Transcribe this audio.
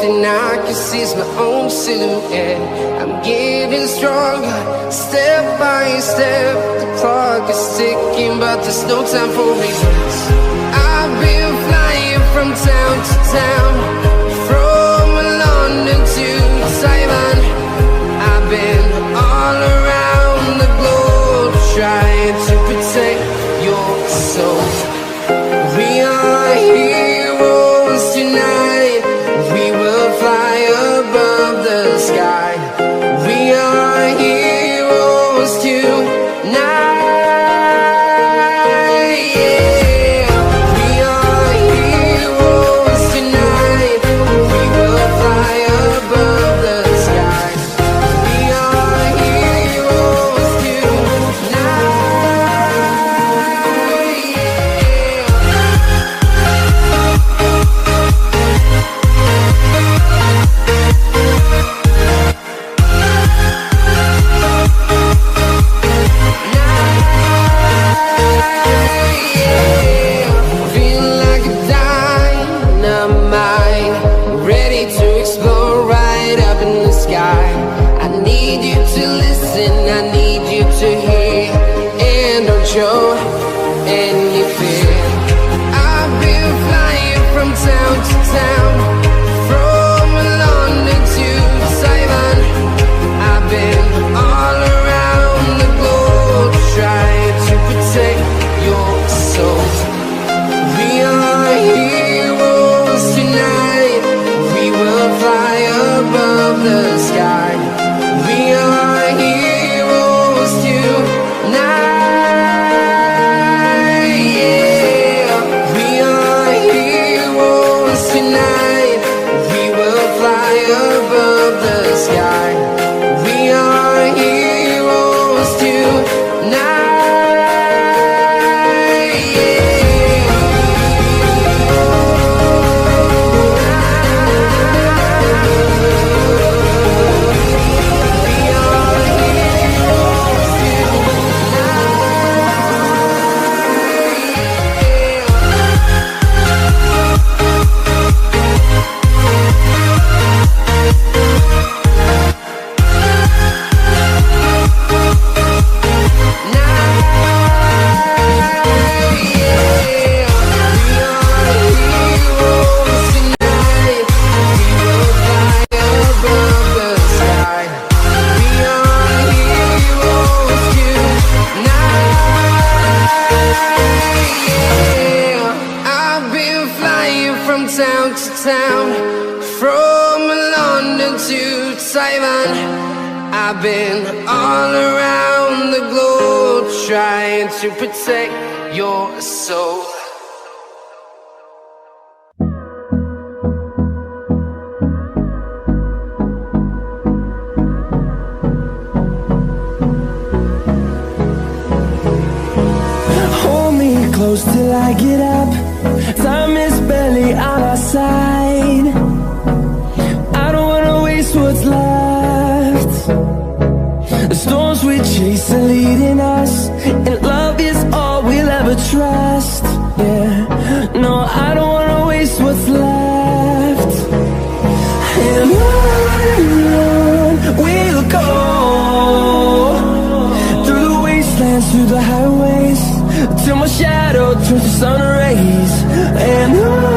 thing I can see is my own silhouette. I'm getting stronger, step by step. The clock is ticking, but there's no time for regrets. I've been flying from town to town, from London to Taiwan. I've been all around the globe, trying to protect your soul. We are heroes tonight. We will fly above the sky. We are heroes tonight. Yeah. We are heroes tonight. We will fly above the sky. We are heroes tonight. Feeling like a dynamite, ready to explode right up in the sky. I need you to listen, I need you to hear, and don't show any fear. I've been flying from town to town, from London to Taiwan. I've been all around the globe, trying to protect your soul. We are heroes tonight. We will fly above the sky. We are heroes tonight. Yeah. We are heroes tonight. We will fly above the sky. We are heroes tonight. Town to town, from London to Taiwan. I've been all around the globe, trying to protect your soul. Hold me close till I get up. Time is barely on our side. I don't wanna waste what's left. The storms we chase are leading us, and love is all we'll ever trust. Yeah, no, I don't wanna waste what's left. And on we'll go, through the wastelands, through the highways, till my shadow turns to sun rays. And on